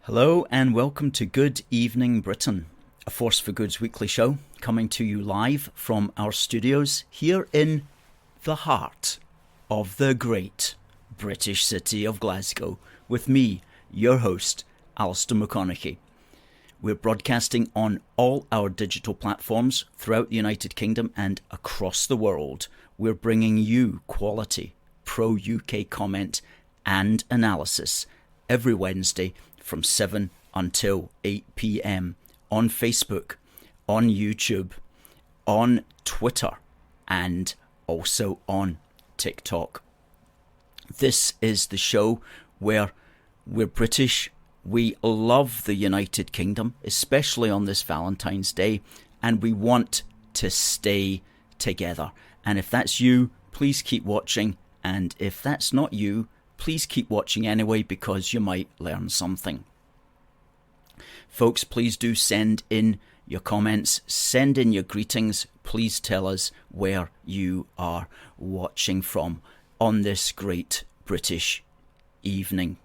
Hello and welcome to Good Evening Britain, a Force for Good's weekly show coming to you live from our studios here in the heart of the great British city of Glasgow with me, your host, Alistair McConnachie. We're broadcasting on all our digital platforms throughout the United Kingdom and across the world. We're bringing you quality, pro-UK comment and analysis every Wednesday from 7 until 8 p.m. on Facebook, on YouTube, on Twitter, and also on TikTok. This is the show where we're British, we love the United Kingdom, especially on this Valentine's Day, and we want to stay together. And if that's you, please keep watching, and if that's not you, please keep watching anyway because you might learn something. Folks, please do send in your comments, send in your greetings. Please tell us where you are watching from on this great British evening.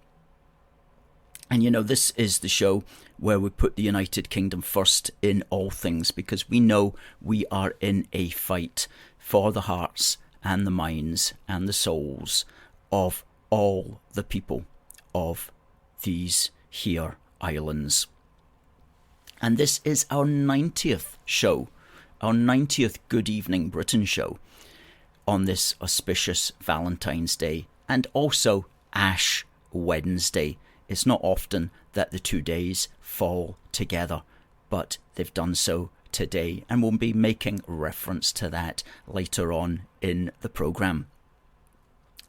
And you know, this is the show where we put the United Kingdom first in all things because we know we are in a fight for the hearts and the minds and the souls of all the people of these here islands. And this is our 90th show, our 90th Good Evening Britain show on this auspicious Valentine's Day and also Ash Wednesday. It's not often that the 2 days fall together, but they've done so today, and we'll be making reference to that later on in the programme.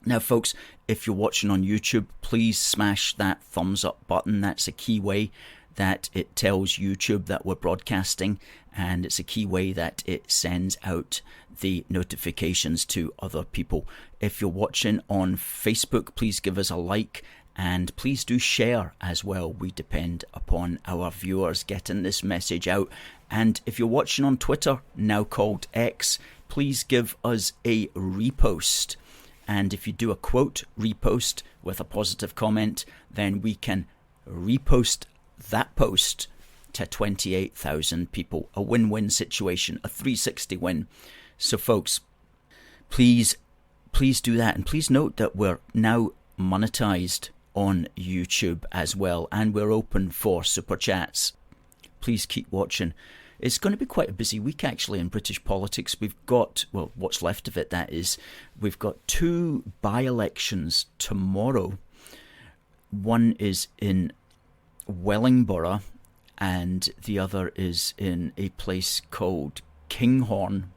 Now, folks, if you're watching on YouTube, please smash that thumbs up button. That's a key way that it tells YouTube that we're broadcasting, and it's a key way that it sends out the notifications to other people. If you're watching on Facebook, please give us a like, and please do share as well. We depend upon our viewers getting this message out. And if you're watching on Twitter, now called X, please give us a repost. And if you do a quote repost with a positive comment, then we can repost that post to 28,000 people. A win-win situation, a 360 win. So folks, please do that. And please note that we're now monetized on YouTube as well. And we're open for super chats. Please keep watching. It's going to be quite a busy week, actually, in British politics. We've got, well, what's left of it, that is, we've got 2 by-elections tomorrow. One is in Wellingborough, and the other is in a place called Kinghorn.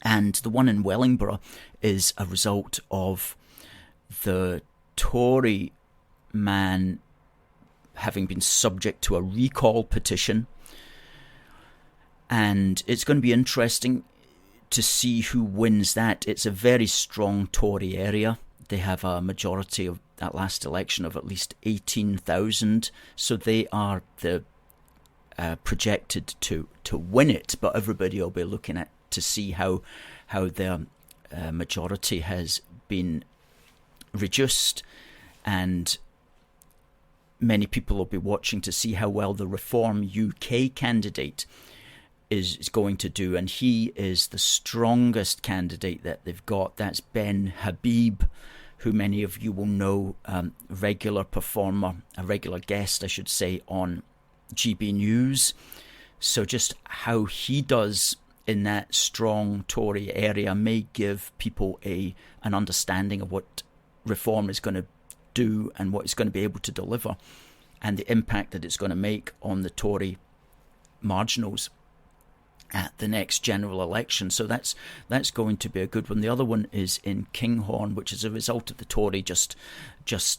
And the one in Wellingborough is a result of the Tory man having been subject to a recall petition. And it's going to be interesting to see who wins that. It's a very strong Tory area. They have a majority of that last election of at least 18,000. So they are the projected to win it. But everybody will be looking at to see how their majority has been reduced. And many people will be watching to see how well the Reform UK candidate is going to do, and he is the strongest candidate that they've got. That's Ben Habib, who many of you will know, regular performer, a regular guest, I should say, on GB News. So just how he does in that strong Tory area may give people an understanding of what Reform is going to do and what it's going to be able to deliver, and the impact that it's going to make on the Tory marginals at the next general election. So that's going to be a good one. The other one is in Kinghorn, which is a result of the Tory just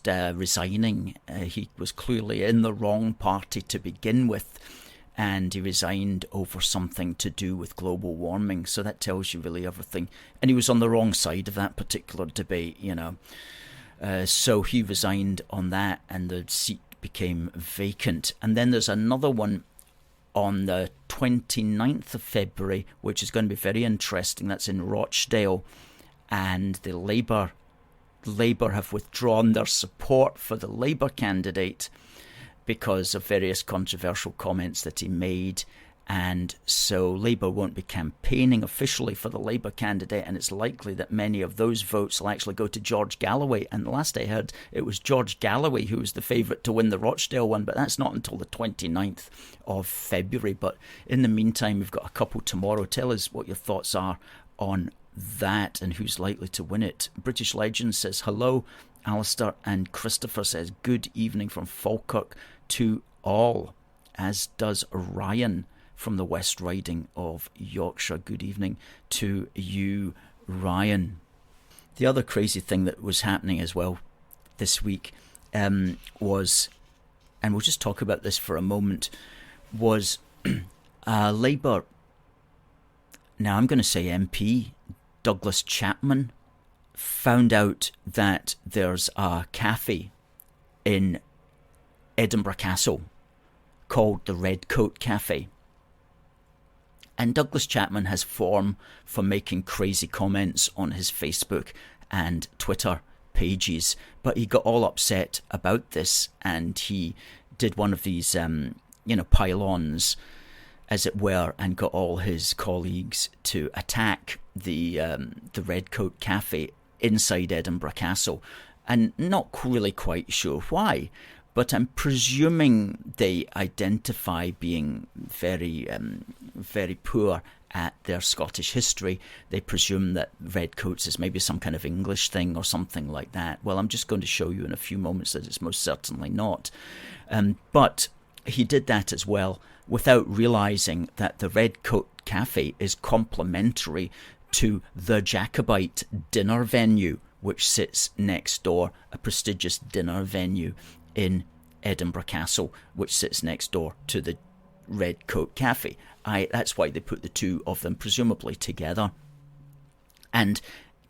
resigning. He was clearly in the wrong party to begin with, and he resigned over something to do with global warming. So that tells you really everything. And he was on the wrong side of that particular debate, you know. So he resigned on that, and the seat became vacant. And then there's another one on the 29th of February, which is going to be very interesting. That's in Rochdale, and the Labour Labour have withdrawn their support for the Labour candidate because of various controversial comments that he made. And so Labour won't be campaigning officially for the Labour candidate, and it's likely that many of those votes will actually go to George Galloway. And the last I heard, it was George Galloway who was the favourite to win the Rochdale one, but that's not until the 29th of February. But in the meantime, we've got a couple tomorrow. Tell us what your thoughts are on that and who's likely to win it. British Legend says hello, Alistair, and Christopher says good evening from Falkirk to all, as does Ryan from the West Riding of Yorkshire. Good evening to you, Ryan. The other crazy thing that was happening as well this week was, and we'll just talk about this for a moment, was Labour, now I'm going to say MP, Douglas Chapman, found out that there's a cafe in Edinburgh Castle called the Redcoat Cafe. And Douglas Chapman has form for making crazy comments on his Facebook and Twitter pages, but he got all upset about this, and he did one of these, pile-ons, as it were, and got all his colleagues to attack the Redcoat Cafe inside Edinburgh Castle, and not really quite sure why. But I'm presuming they identify being very, very poor at their Scottish history. They presume that Redcoats is maybe some kind of English thing or something like that. Well, I'm just going to show you in a few moments that it's most certainly not. But he did that as well without realising that the Redcoat Cafe is complementary to the Jacobite dinner venue, which sits next door, a prestigious dinner venue in Edinburgh Castle, which sits next door to the Redcoat Cafe. That's why they put the two of them presumably together, and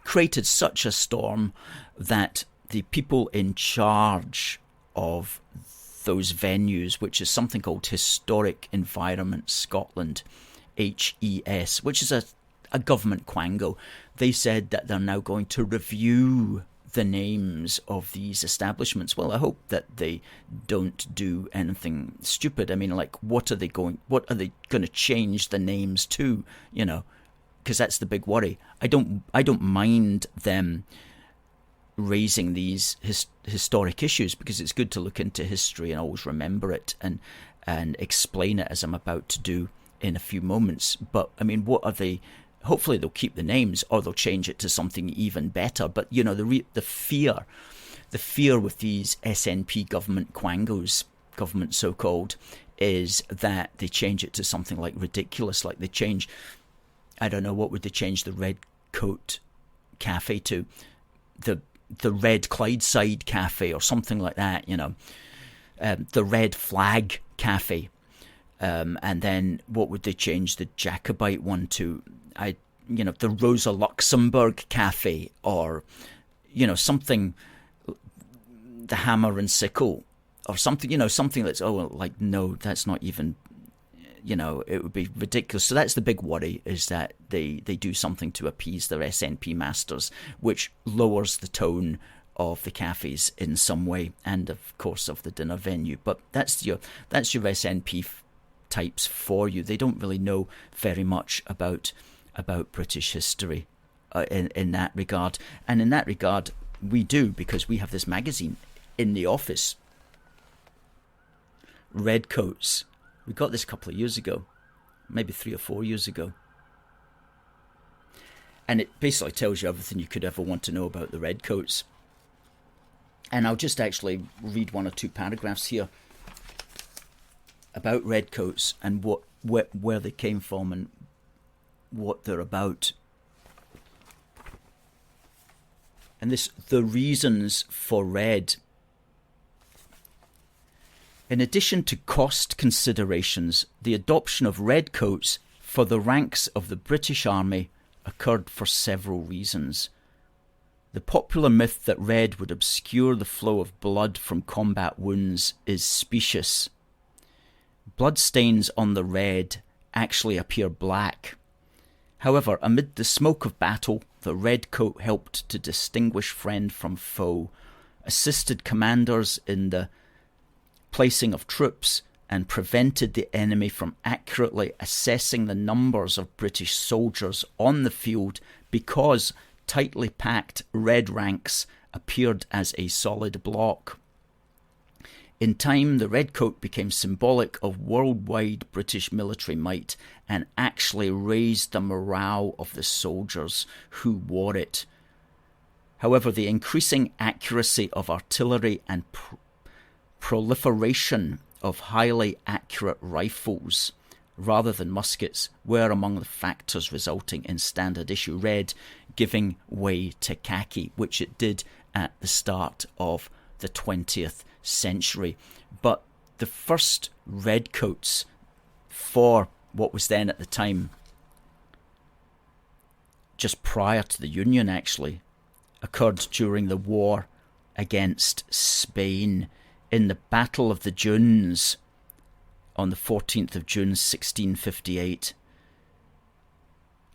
created such a storm that the people in charge of those venues, which is something called Historic Environment Scotland, HES, which is a government quango, they said that they're now going to review the names of these establishments. Well, I hope that they don't do anything stupid. I mean, like, what are they going to change the names to? You know, because that's the big worry. I don't mind them raising these historic issues, because it's good to look into history and always remember it and explain it, as I'm about to do in a few moments. But I mean, what are they? Hopefully they'll keep the names, or they'll change it to something even better. But you know, the fear with these SNP government quangos, government so-called, is that they change it to something like ridiculous. Like they change, I don't know, what would they change the Redcoat Cafe to? The Red Clydeside Cafe or something like that. You know, the Red Flag Cafe. And then what would they change the Jacobite one to? The Rosa Luxemburg Cafe, or, something, the Hammer and Sickle, or something, something that's, no, that's not even, it would be ridiculous. So that's the big worry, is that they do something to appease their SNP masters, which lowers the tone of the cafes in some way, and of course of the dinner venue. But that's your SNP types for you. They don't really know very much about British history in that regard. And in that regard, we do, because we have this magazine in the office, Redcoats. We got this a couple of years ago, maybe 3 or 4 years ago. And it basically tells you everything you could ever want to know about the Redcoats. And I'll just actually read 1 or 2 paragraphs here about Redcoats and where they came from and what they're about. And the reasons for red. In addition to cost considerations, the adoption of redcoats for the ranks of the British Army occurred for several reasons. The popular myth that red would obscure the flow of blood from combat wounds is specious. Bloodstains on the red actually appear black, However, amid the smoke of battle, the Redcoat helped to distinguish friend from foe, assisted commanders in the placing of troops, and prevented the enemy from accurately assessing the numbers of British soldiers on the field because tightly packed red ranks appeared as a solid block. In time, the Redcoat became symbolic of worldwide British military might and actually raised the morale of the soldiers who wore it. However, the increasing accuracy of artillery and proliferation of highly accurate rifles rather than muskets were among the factors resulting in standard issue red giving way to khaki, which it did at the start of the 20th century. But the first redcoats for what was then at the time, just prior to the Union actually, occurred during the war against Spain in the Battle of the Dunes on the 14th of June 1658.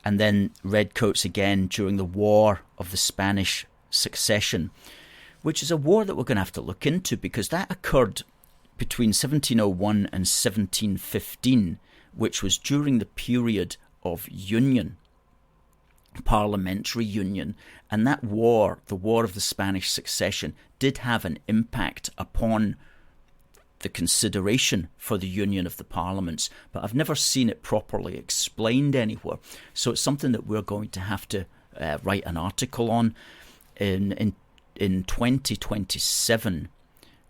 And then redcoats again during the War of the Spanish Succession, which is a war that we're going to have to look into because that occurred between 1701 and 1715, which was during the period of union, parliamentary union. And that war, the War of the Spanish Succession, did have an impact upon the consideration for the union of the parliaments, but I've never seen it properly explained anywhere. So it's something that we're going to have to write an article on in 2027,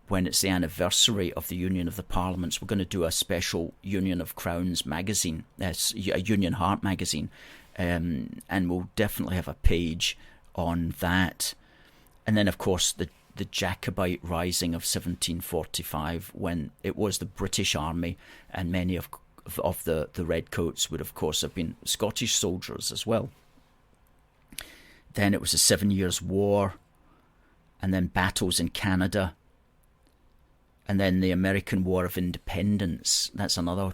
when it's the anniversary of the Union of the Parliaments. We're going to do a special Union of Crowns magazine, a Union Heart magazine, and we'll definitely have a page on that. And then, of course, the Jacobite Rising of 1745, when it was the British Army, and many of the Redcoats would, of course, have been Scottish soldiers as well. Then it was the 7 Years' War, and then battles in Canada, and then the American War of Independence. That's another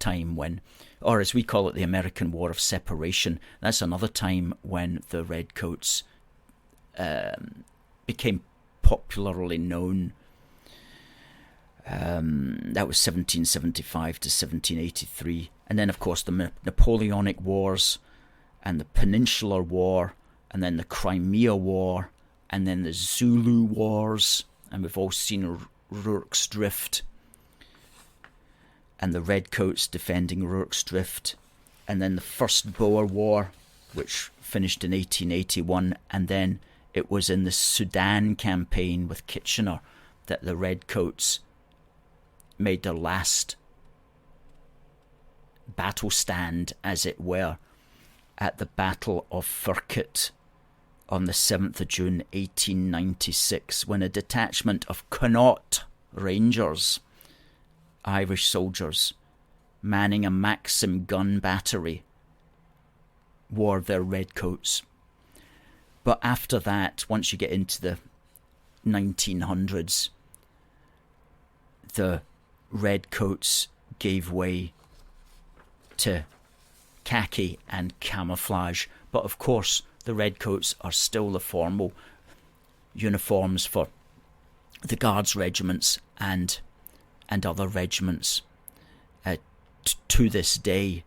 time when, or as we call it, the American War of Separation. That's another time when the Redcoats became popularly known. That was 1775 to 1783. And then, of course, the Napoleonic Wars, and the Peninsular War, and then the Crimea War, and then the Zulu Wars, and we've all seen Rorke's Drift, and the Redcoats defending Rorke's Drift, and then the First Boer War, which finished in 1881, and then it was in the Sudan campaign with Kitchener that the Redcoats made their last battle stand, as it were, at the Battle of Firket on the 7th of June 1896, when a detachment of Connaught Rangers, Irish soldiers, manning a Maxim gun battery, wore their redcoats. But after that, once you get into the 1900s, the redcoats gave way to khaki and camouflage. But of course, the redcoats are still the formal uniforms for the Guards regiments and other regiments to this day.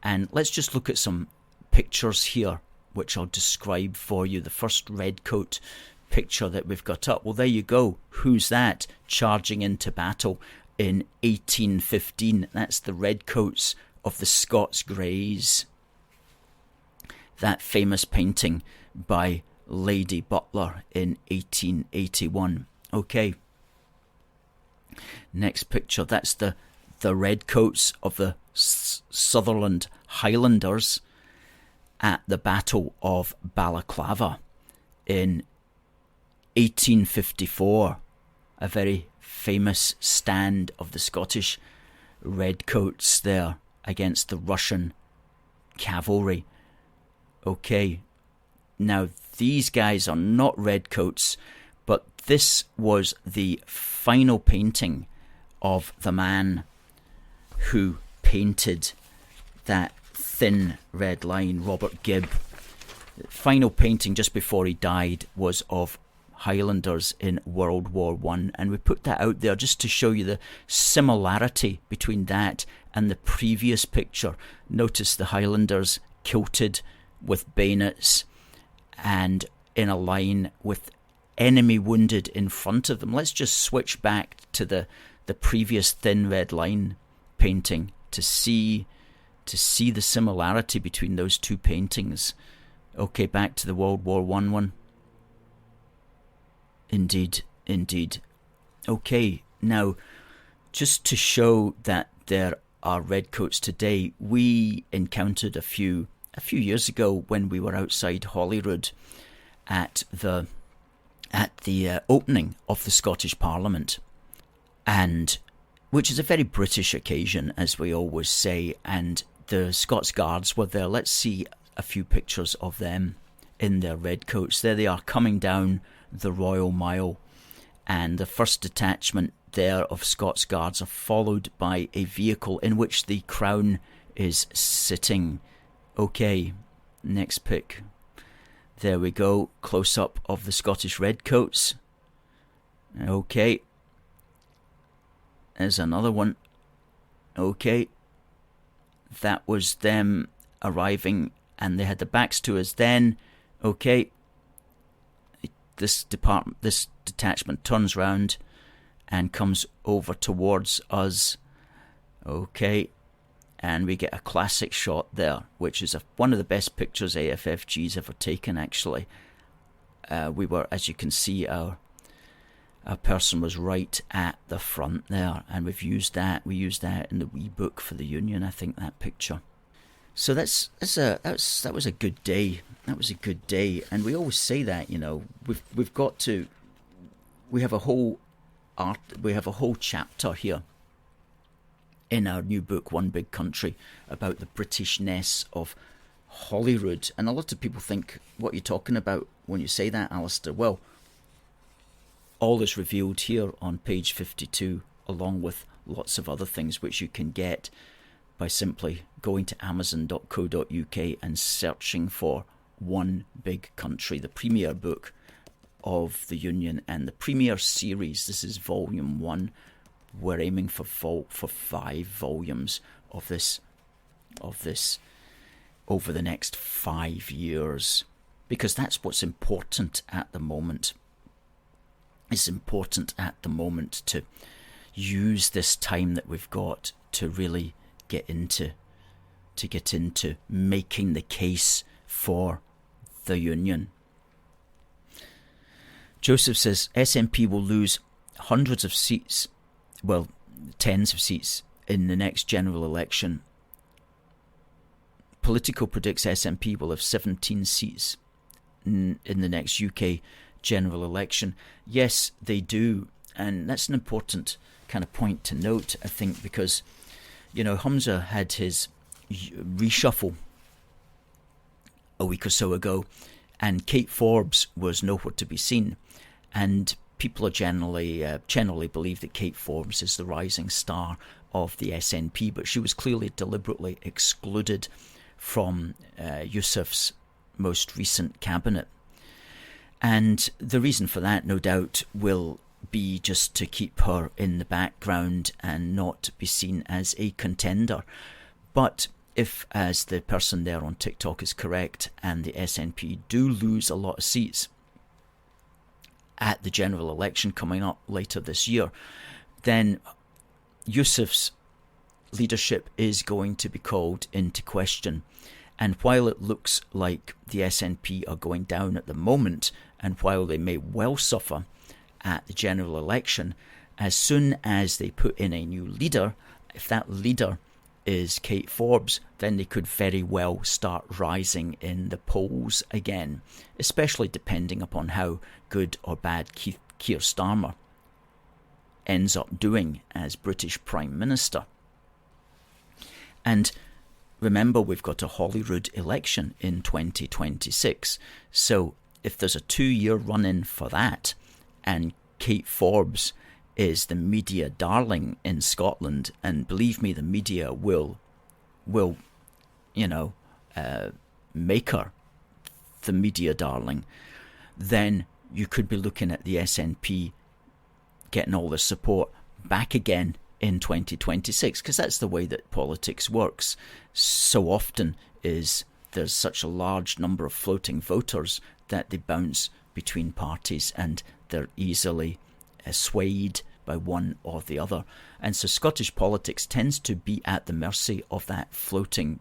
And let's just look at some pictures here, which I'll describe for you. The first redcoat picture that we've got up. Well, there you go. Who's that charging into battle in 1815? That's the redcoats of the Scots Greys. That famous painting by Lady Butler in 1881. Okay. Next picture. That's the redcoats of the Sutherland Highlanders at the Battle of Balaclava in 1854. A very famous stand of the Scottish redcoats there against the Russian cavalry. Okay, now these guys are not redcoats, but this was the final painting of the man who painted that thin red line, Robert Gibb. The final painting just before he died was of Highlanders in World War One, and we put that out there just to show you the similarity between that and the previous picture. Notice the Highlanders kilted with bayonets and in a line with enemy wounded in front of them. Let's just switch back to the previous thin red line painting to see the similarity between those two paintings. Okay, back to the World War one. Indeed. Okay, now, just to show that there are redcoats today, we encountered a few years ago when we were outside Holyrood at the opening of the Scottish Parliament, and which is a very British occasion, as we always say, and the Scots Guards were there. Let's see a few pictures of them in their redcoats. There they are, coming down the Royal Mile, and the first detachment there of Scots Guards are followed by a vehicle in which the Crown is sitting. Okay, next pic. There we go, close up of the Scottish Redcoats. Okay, there's another one. Okay, that was them arriving, and they had their backs to us then. Okay, this detachment turns round and comes over towards us. Okay, and we get a classic shot there, which is one of the best pictures AFFG's ever taken, actually. We were, as you can see, our person was right at the front there, and we used that in the wee book for the Union, I think, that picture. So that was a good day. That was a good day, and we always say that, you know, we have a whole chapter here in our new book, One Big Country, about the Britishness of Holyrood, and a lot of people think, what are you talking about when you say that, Alistair? Well, all is revealed here on page 52, along with lots of other things which you can get by simply going to amazon.co.uk and searching for One Big Country, the premier book of the Union and the premier series. This is volume 1. We're aiming for 5 volumes of this over the next 5 years, because that's what's important at the moment. It's important at the moment to use this time that we've got to really get into making the case for the Union. Joseph says SNP will lose hundreds of seats, well, tens of seats in the next general election. Politico predicts SNP will have 17 seats in the next UK general election. Yes, they do, and that's an important kind of point to note, I think, because, you know, Humza had his reshuffle a week or so ago, and Kate Forbes was nowhere to be seen, and people are generally believe that Kate Forbes is the rising star of the SNP, but she was clearly deliberately excluded from Yousaf's most recent cabinet. And the reason for that, no doubt, will be just to keep her in the background and not be seen as a contender. But if, as the person there on TikTok is correct, and the SNP do lose a lot of seats at the general election coming up later this year, then Yousaf's leadership is going to be called into question. And while it looks like the SNP are going down at the moment, and while they may well suffer at the general election, as soon as they put in a new leader, if that leader is Kate Forbes, then they could very well start rising in the polls again, especially depending upon how good or bad Keir Starmer ends up doing as British Prime Minister. And remember, we've got a Holyrood election in 2026, so if there's a 2-year run-in for that, and Kate Forbes is the media darling in Scotland, and believe me, the media will make her the media darling, then you could be looking at the SNP getting all the support back again in 2026, because that's the way that politics works. So often is there's such a large number of floating voters that they bounce between parties and they're easily swayed by one or the other. And so Scottish politics tends to be at the mercy of that floating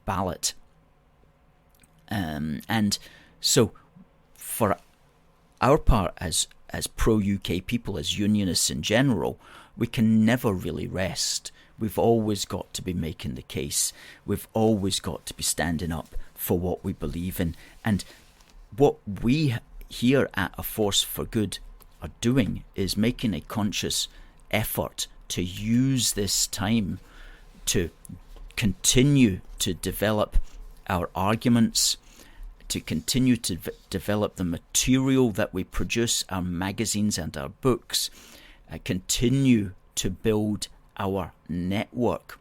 ballot. And so for our part as pro-UK people, as unionists in general, we can never really rest. We've always got to be making the case. We've always got to be standing up for what we believe in. And what we here at A Force for Good are doing is making a conscious effort to use this time to continue to develop our arguments, to continue to develop the material that we produce, our magazines and our books, continue to build our network,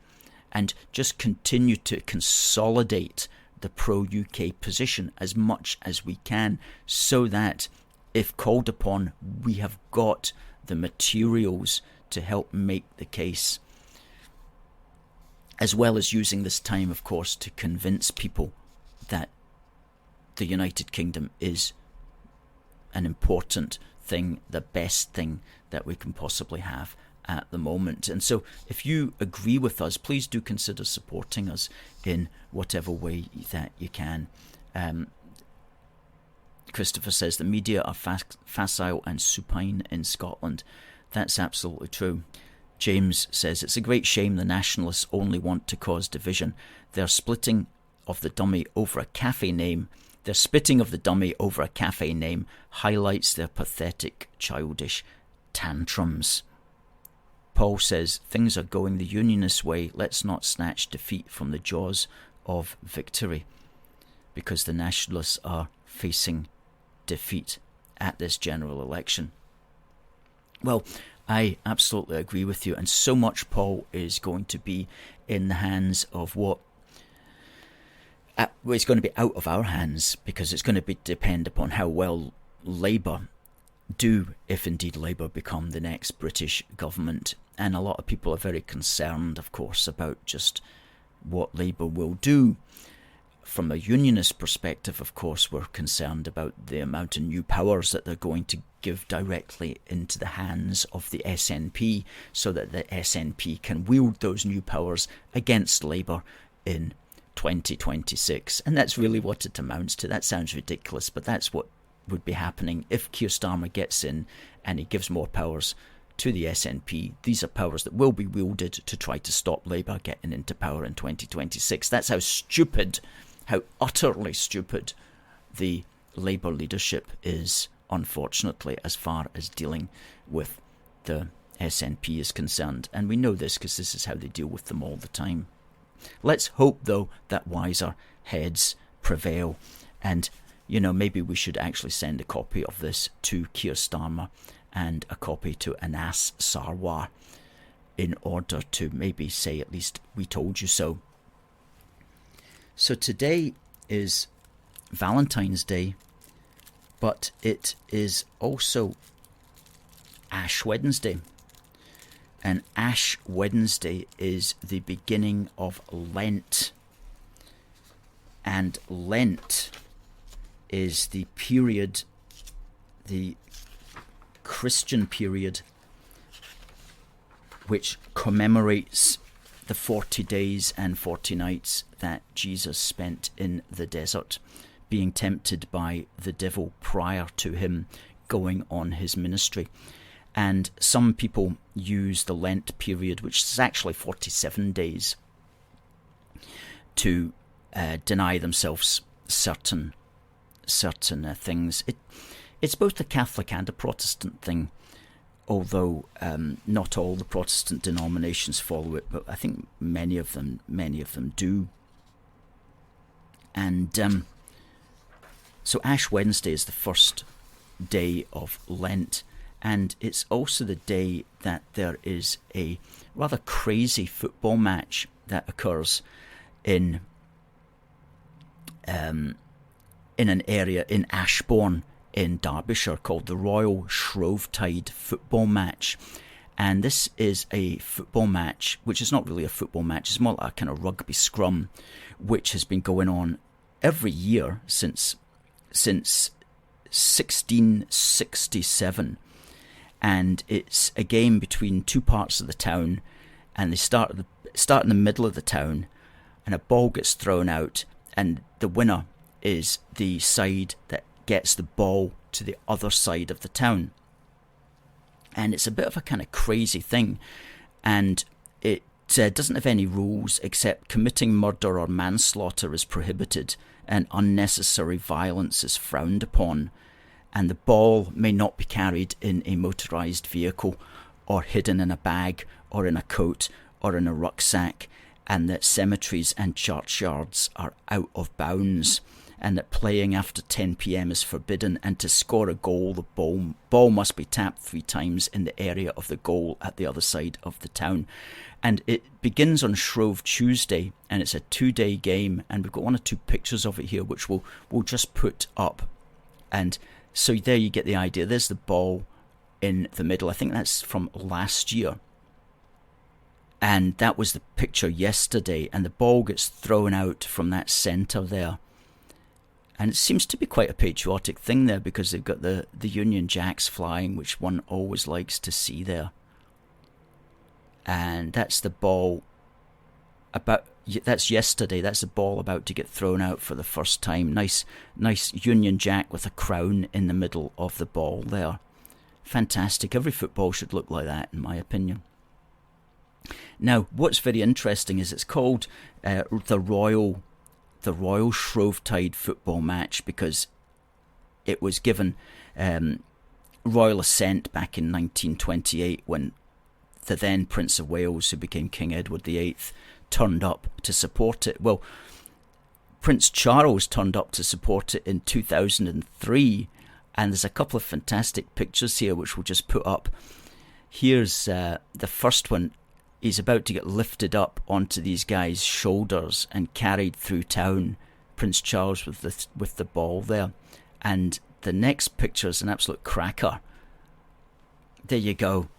and just continue to consolidate the pro-UK position as much as we can, so that if called upon, we have got the materials to help make the case, as well as using this time, of course, to convince people that the United Kingdom is an important thing, the best thing that we can possibly have at the moment. And so if you agree with us, please do consider supporting us in whatever way that you can. Christopher says the media are facile and supine in Scotland. That's absolutely true. James says it's a great shame the nationalists only want to cause division. They're splitting of the dummy over a cafe name. Their spitting of the dummy over a cafe name highlights their pathetic, childish tantrums. Paul says, things are going the unionist way. Let's not snatch defeat from the jaws of victory, because the nationalists are facing defeat at this general election. Well, I absolutely agree with you, and so much, Paul, is going to be in the hands of well, it's going to be out of our hands, because it's going to depend upon how well Labour do, if indeed Labour become the next British government. And a lot of people are very concerned, of course, about just what Labour will do. From a unionist perspective, of course, we're concerned about the amount of new powers that they're going to give directly into the hands of the SNP, so that the SNP can wield those new powers against Labour in 2026. And that's really what it amounts to. That sounds ridiculous, but that's what would be happening if Keir Starmer gets in and he gives more powers to the SNP. These are powers that will be wielded to try to stop Labour getting into power in 2026. That's how stupid, how utterly stupid the Labour leadership is, unfortunately, as far as dealing with the SNP is concerned. And we know this because this is how they deal with them all the time. Let's hope, though, that wiser heads prevail. And, maybe we should actually send a copy of this to Keir Starmer and a copy to Anas Sarwar, in order to maybe say at least, we told you so. So today is Valentine's Day, but it is also Ash Wednesday. And Ash Wednesday is the beginning of Lent. And Lent is the period, the Christian period, which commemorates the 40 days and 40 nights that Jesus spent in the desert, being tempted by the devil prior to him going on his ministry. And some people use the Lent period, which is actually 47 days, to deny themselves certain things. It's both a Catholic and a Protestant thing, although not all the Protestant denominations follow it, but I think many of them do. And so Ash Wednesday is the first day of Lent, and it's also the day that there is a rather crazy football match that occurs in an area in Ashbourne in Derbyshire called the Royal Shrovetide football match. And this is a football match, which is not really a football match, it's more like a kind of rugby scrum, which has been going on every year since 1667. And it's a game between two parts of the town, and they start in the middle of the town, and a ball gets thrown out, and the winner is the side that gets the ball to the other side of the town. And it's a bit of a kind of crazy thing, and it doesn't have any rules except committing murder or manslaughter is prohibited and unnecessary violence is frowned upon, and the ball may not be carried in a motorised vehicle or hidden in a bag or in a coat or in a rucksack, and that cemeteries and churchyards are out of bounds, and that playing after 10 p.m. is forbidden, and to score a goal the ball must be tapped 3 times in the area of the goal at the other side of the town. And it begins on Shrove Tuesday, and it's a 2-day game, and we've got 1 or 2 pictures of it here which we'll just put up. And so there you get the idea. There's the ball in the middle. I think that's from last year. And that was the picture yesterday, and the ball gets thrown out from that centre there. And it seems to be quite a patriotic thing there, because they've got the Union Jacks flying, which one always likes to see there. And that's the ball that's yesterday. That's the ball about to get thrown out for the first time. Nice Union Jack with a crown in the middle of the ball there. Fantastic. Every football should look like that, in my opinion. Now, what's very interesting is it's called the Royal Shrovetide football match because it was given royal assent back in 1928 when the then Prince of Wales, who became King Edward VIII, turned up to support it. Well, Prince Charles turned up to support it in 2003, and there's a couple of fantastic pictures here which we'll just put up. Here's the first one. He's about to get lifted up onto these guys' shoulders and carried through town, Prince Charles with the ball there. And the next picture is an absolute cracker. There you go.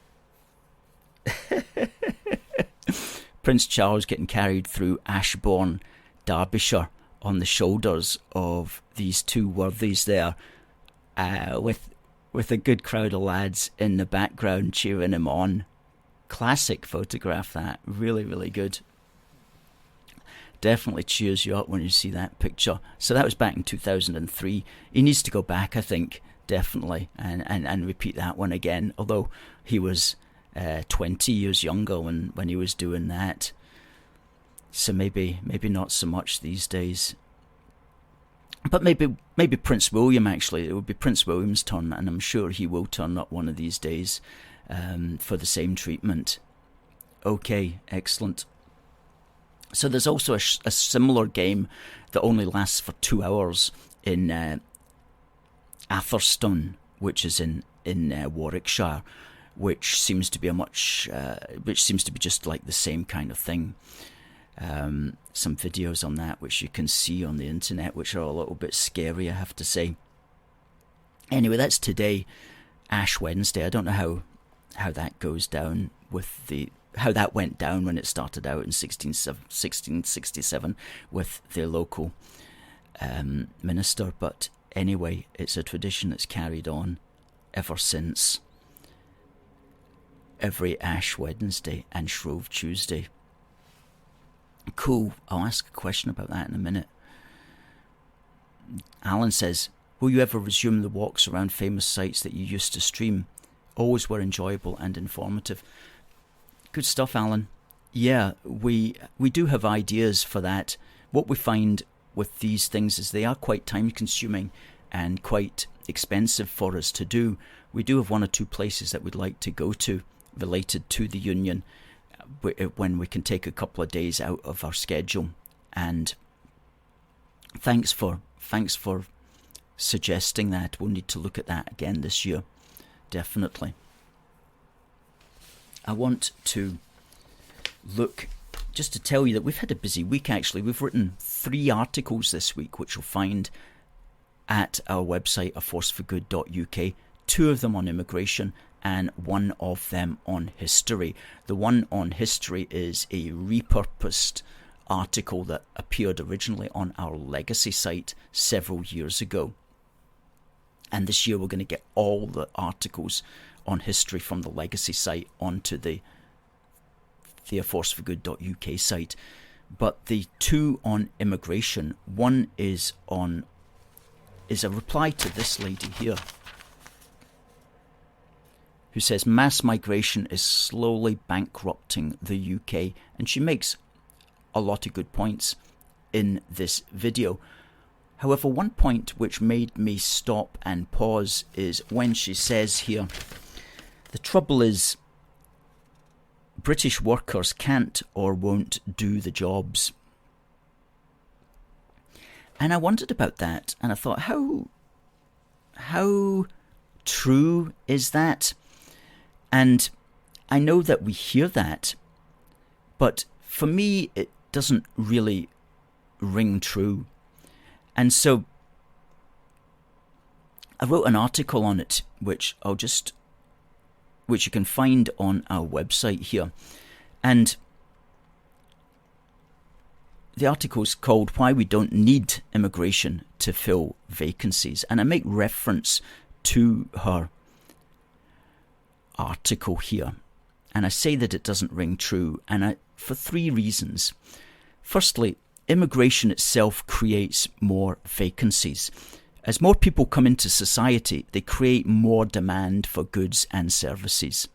Prince Charles getting carried through Ashbourne, Derbyshire, on the shoulders of these 2 worthies there, with a good crowd of lads in the background cheering him on. Classic photograph, that. Really, really good. Definitely cheers you up when you see that picture. So that was back in 2003. He needs to go back, I think, definitely, and repeat that one again, although he was 20 years younger when he was doing that. So maybe not so much these days. But maybe Prince William, actually. It would be Prince William's turn, and I'm sure he will turn up one of these days for the same treatment. Okay, excellent. So there's also a similar game that only lasts for 2 hours in Atherstone, which is in Warwickshire, which seems to be just like the same kind of thing. Some videos on that which you can see on the internet, which are a little bit scary, I have to say. Anyway, that's today, Ash Wednesday. I don't know how that goes down with how that went down when it started out in 1667 with the local minister, but anyway, it's a tradition that's carried on ever since. Every Ash Wednesday and Shrove Tuesday. Cool. I'll ask a question about that in a minute. Alan says, will you ever resume the walks around famous sites that you used to stream? Always were enjoyable and informative. Good stuff, Alan. Yeah, we do have ideas for that. What we find with these things is they are quite time consuming and quite expensive for us to do. We do have 1 or 2 places that we'd like to go to related to the Union when we can take a couple of days out of our schedule. And thanks for suggesting that. We'll need to look at that again this year, definitely. I want to look just to tell you that we've had a busy week actually. We've written 3 articles this week, which you'll find at our website, aforceforgood.uk, 2 of them on immigration and 1 of them on history. The one on history is a repurposed article that appeared originally on our legacy site several years ago. And this year we're going to get all the articles on history from the legacy site onto the aforceforgood.uk site. But the 2 on immigration, one is a reply to this lady here, who says mass migration is slowly bankrupting the UK, and she makes a lot of good points in this video. However, one point which made me stop and pause is when she says here, the trouble is British workers can't or won't do the jobs. And I wondered about that, and I thought, how true is that? And I know that we hear that, but for me it doesn't really ring true. And so I wrote an article on it, which you can find on our website here. And the article's called Why We Don't Need Immigration to Fill Vacancies. And I make reference to her article here. And I say that it doesn't ring true, and for 3 reasons. Firstly, immigration itself creates more vacancies. As more people come into society, they create more demand for goods and services.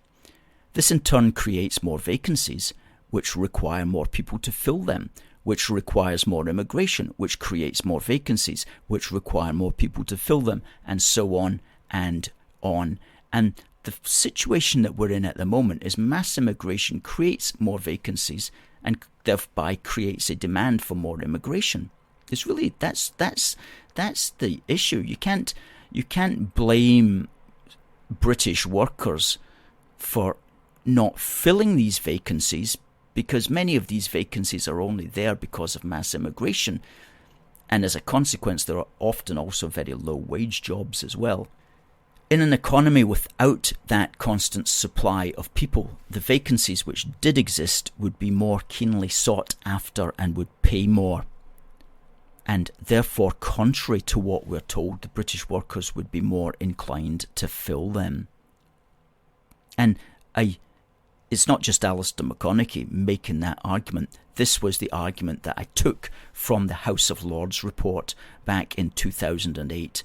This in turn creates more vacancies, which require more people to fill them, which requires more immigration, which creates more vacancies, which require more people to fill them, and so on and on. And the situation that we're in at the moment is mass immigration creates more vacancies and thereby creates a demand for more immigration. It's really that's the issue. You can't blame British workers for not filling these vacancies, because many of these vacancies are only there because of mass immigration, and as a consequence there are often also very low wage jobs as well. In an economy without that constant supply of people, the vacancies which did exist would be more keenly sought after and would pay more. And therefore, contrary to what we're told, the British workers would be more inclined to fill them. And it's not just Alistair McConnachie making that argument. This was the argument that I took from the House of Lords report back in 2008,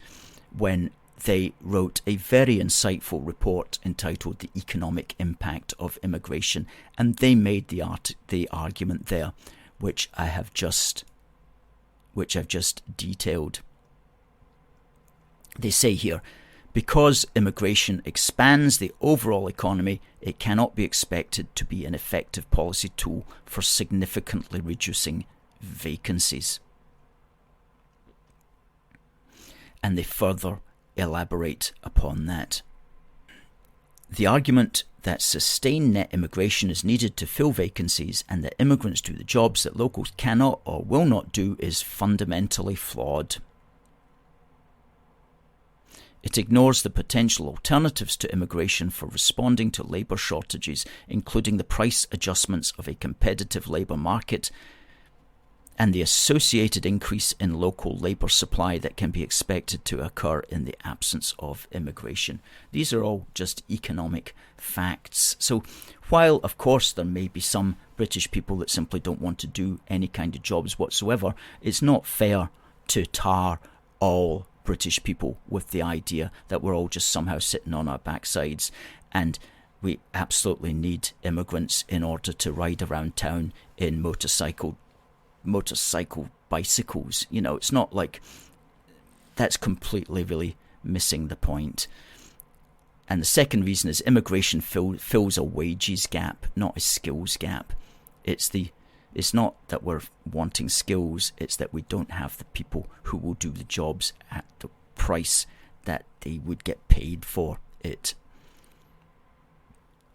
when they wrote a very insightful report entitled The Economic Impact of Immigration, and they made the argument there, which I've just detailed. They say here, because immigration expands the overall economy, it cannot be expected to be an effective policy tool for significantly reducing vacancies. And they further elaborate upon that. The argument that sustained net immigration is needed to fill vacancies and that immigrants do the jobs that locals cannot or will not do is fundamentally flawed. It ignores the potential alternatives to immigration for responding to labour shortages, including the price adjustments of a competitive labour market and the associated increase in local labour supply that can be expected to occur in the absence of immigration. These are all just economic facts. So while, of course, there may be some British people that simply don't want to do any kind of jobs whatsoever, it's not fair to tar all British people with the idea that we're all just somehow sitting on our backsides and we absolutely need immigrants in order to ride around town in motorcycle bicycles. You know, it's not like that's completely really missing the point. And the second reason is immigration fills a wages gap, not a skills gap. It's not that we're wanting skills, it's that we don't have the people who will do the jobs at the price that they would get paid for it.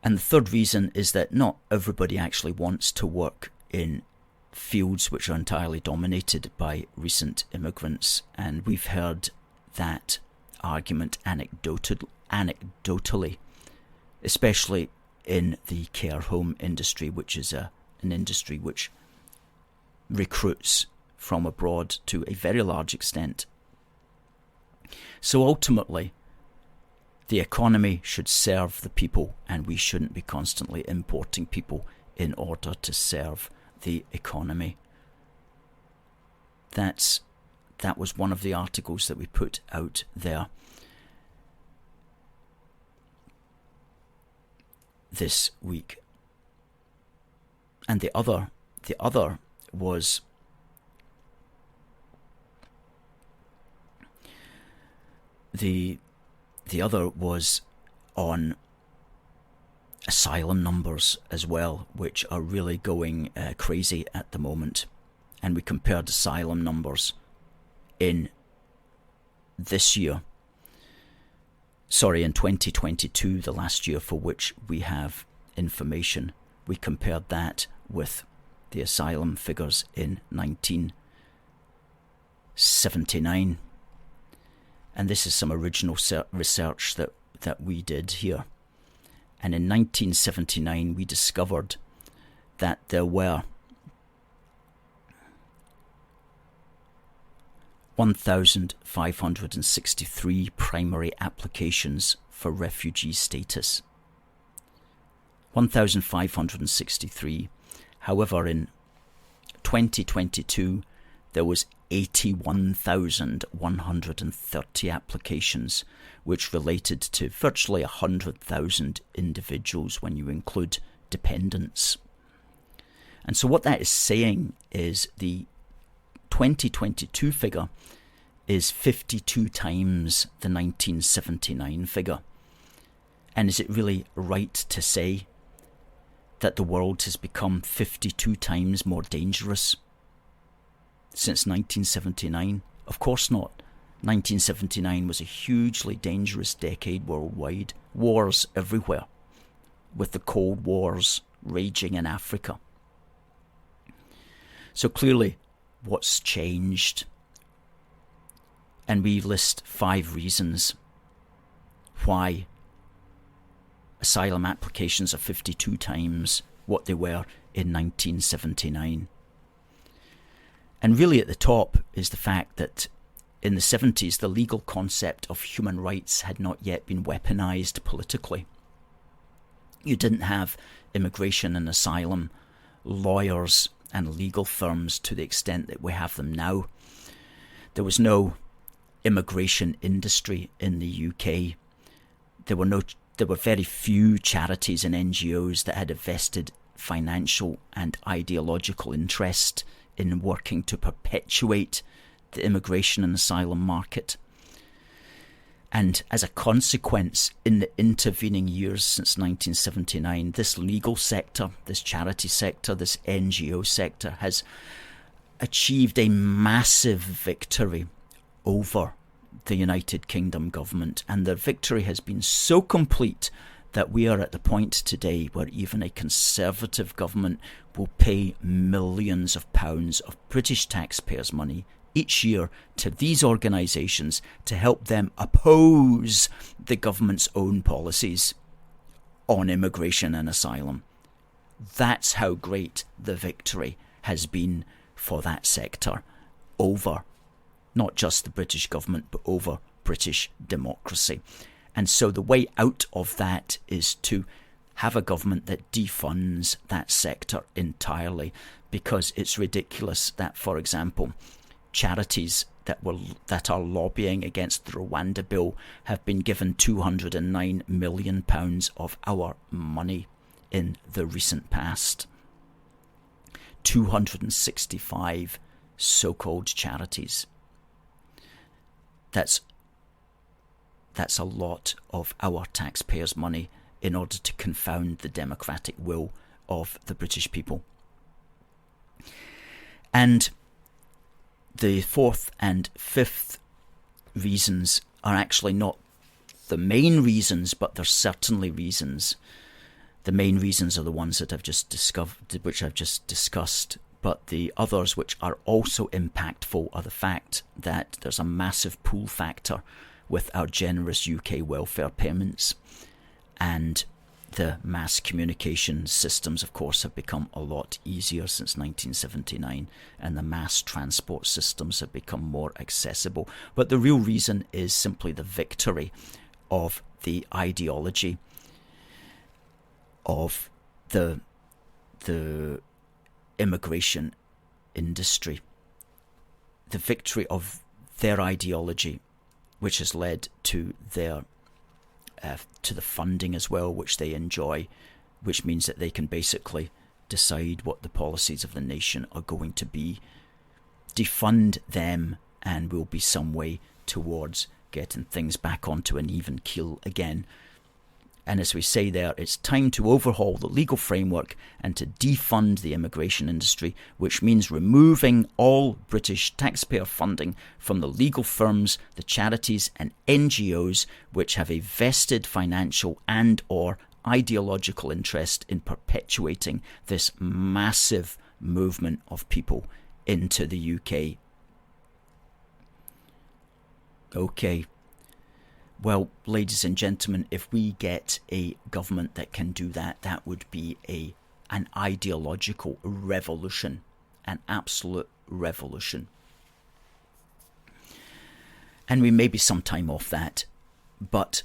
And the third reason is that not everybody actually wants to work in fields which are entirely dominated by recent immigrants, and we've heard that argument anecdotally, especially in the care home industry, which is an industry which recruits from abroad to a very large extent. So ultimately, the economy should serve the people, and we shouldn't be constantly importing people in order to serve the economy. That was one of the articles that we put out there this week. And the other was the other was on asylum numbers as well, which are really going crazy at the moment. And we compared asylum numbers in this year, in 2022, the last year for which we have information. We compared that with the asylum figures in 1979. And this is some original research that we did here. And in 1979, we discovered that there were 1,563 primary applications for refugee status. 1,563. However, in 2022, there was 81,130 applications, which related to virtually 100,000 individuals when you include dependents. And so what that is saying is the 2022 figure is 52 times the 1979 figure. And is it really right to say that the world has become 52 times more dangerous since 1979? Of course not. 1979 was a hugely dangerous decade worldwide. Wars everywhere, with the Cold Wars raging in Africa. So clearly, what's changed? And we list 5 reasons why asylum applications are 52 times what they were in 1979. And really at the top is the fact that in the 70s, the legal concept of human rights had not yet been weaponized politically. You didn't have immigration and asylum lawyers and legal firms to the extent that we have them now. There was no immigration industry in the UK. There were very few charities and NGOs that had a vested financial and ideological interest in working to perpetuate the immigration and asylum market. And as a consequence, in the intervening years since 1979, this legal sector, this charity sector, this NGO sector has achieved a massive victory over the United Kingdom government. And the victory has been so complete that we are at the point today where even a Conservative government will pay millions of pounds of British taxpayers' money each year to these organisations to help them oppose the government's own policies on immigration and asylum. That's how great the victory has been for that sector over not just the British government, but over British democracy. And so the way out of that is to have a government that defunds that sector entirely, because it's ridiculous that, for example, charities that are lobbying against the Rwanda bill have been given £209 million of our money in the recent past. 265 so-called charities. That's a lot of our taxpayers' money in order to confound the democratic will of the British people. And the 4th and 5th reasons are actually not the main reasons, but they're certainly reasons. The main reasons are the ones that which I've just discussed, but the others which are also impactful are the fact that there's a massive pull factor with our generous UK welfare payments, and the mass communication systems, of course, have become a lot easier since 1979, and the mass transport systems have become more accessible. But the real reason is simply the victory of the ideology of the immigration industry, the victory of their ideology, which has led to their to the funding as well, which they enjoy, which means that they can basically decide what the policies of the nation are going to be, defund them, and will be some way towards getting things back onto an even keel again. And as we say there, it's time to overhaul the legal framework and to defund the immigration industry, which means removing all British taxpayer funding from the legal firms, the charities and NGOs which have a vested financial and or ideological interest in perpetuating this massive movement of people into the UK. Okay. Well, ladies and gentlemen, if we get a government that can do that, that would be an ideological revolution, an absolute revolution. And we may be some time off that, but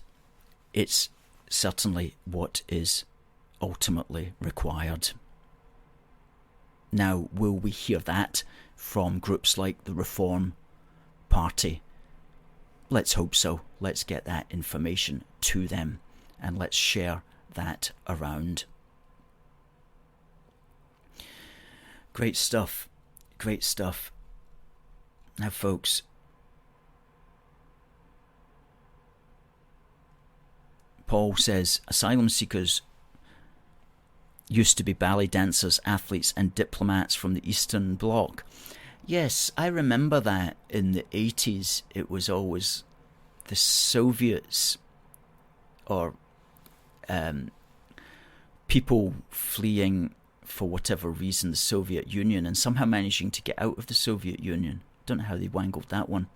it's certainly what is ultimately required. Now, will we hear that from groups like the Reform Party? Let's hope so. Let's get that information to them and let's share that around. Great stuff. Great stuff. Now, folks, Paul says, asylum seekers used to be ballet dancers, athletes and diplomats from the Eastern Bloc. Yes, I remember that in the 80s it was always the Soviets or people fleeing for whatever reason the Soviet Union and somehow managing to get out of the Soviet Union. Don't know how they wangled that one.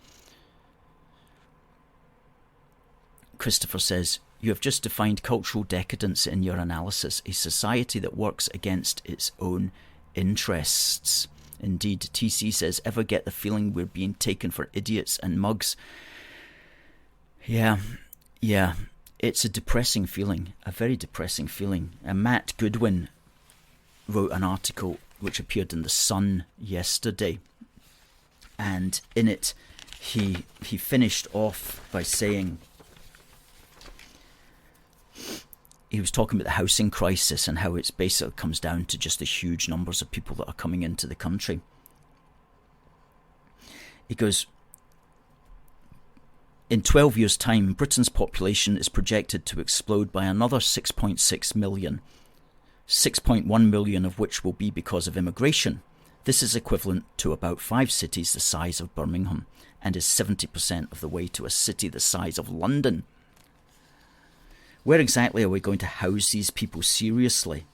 Christopher says, you have just defined cultural decadence in your analysis, a society that works against its own interests. Indeed, TC says, ever get the feeling we're being taken for idiots and mugs? Yeah, it's a depressing feeling, a very depressing feeling. And Matt Goodwin wrote an article which appeared in The Sun yesterday, and in it he finished off by saying, he was talking about the housing crisis and how it's basically comes down to just the huge numbers of people that are coming into the country. He goes, in 12 years' time, Britain's population is projected to explode by another 6.6 million, 6.1 million of which will be because of immigration. This is equivalent to about 5 cities the size of Birmingham and is 70% of the way to a city the size of London. Where exactly are we going to house these people seriously?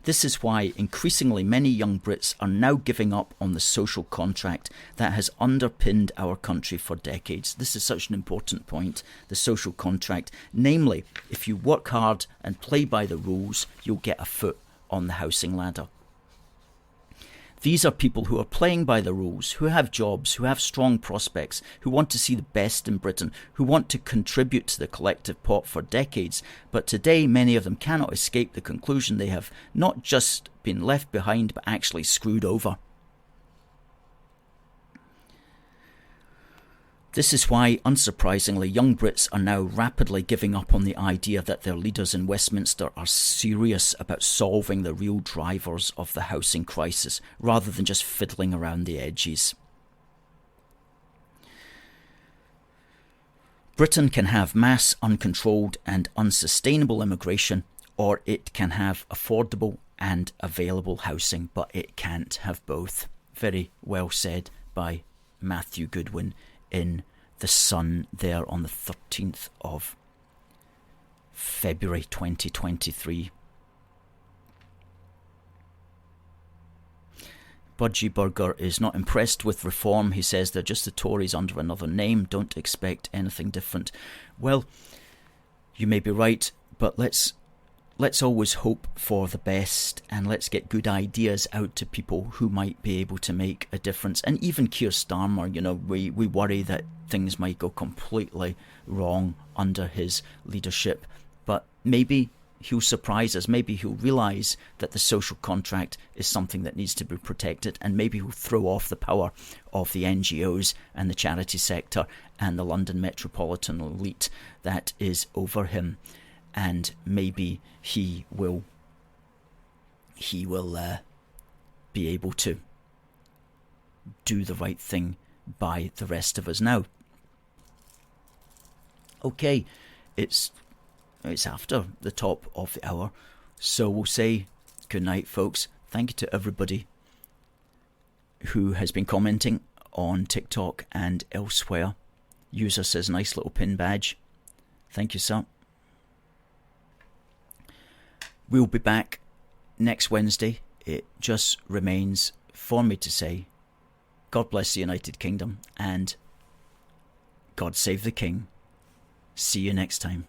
This is why increasingly many young Brits are now giving up on the social contract that has underpinned our country for decades. This is such an important point, the social contract. Namely, if you work hard and play by the rules, you'll get a foot on the housing ladder. These are people who are playing by the rules, who have jobs, who have strong prospects, who want to see the best in Britain, who want to contribute to the collective pot for decades. But today, many of them cannot escape the conclusion they have not just been left behind, but actually screwed over. This is why, unsurprisingly, young Brits are now rapidly giving up on the idea that their leaders in Westminster are serious about solving the real drivers of the housing crisis, rather than just fiddling around the edges. Britain can have mass, uncontrolled and unsustainable immigration, or it can have affordable and available housing, but it can't have both. Very well said by Matthew Goodwin in The Sun there on the 13th of February 2023. Budgie Burger is not impressed with reform. He says they're just the Tories under another name. Don't expect anything different. Well, you may be right, but let's always hope for the best, and let's get good ideas out to people who might be able to make a difference. And even Keir Starmer, we worry that things might go completely wrong under his leadership, but maybe he'll surprise us. Maybe he'll realise that the social contract is something that needs to be protected, and maybe he'll throw off the power of the NGOs and the charity sector and the London metropolitan elite that is over him, and maybe he will be able to do the right thing by the rest of us. Now, okay, it's after the top of the hour, so we'll say good night, folks. Thank you to everybody who has been commenting on TikTok and elsewhere. Use us as a nice little pin badge. Thank you, sir. We'll be back next Wednesday. It just remains for me to say, God bless the United Kingdom, and God save the King. See you next time.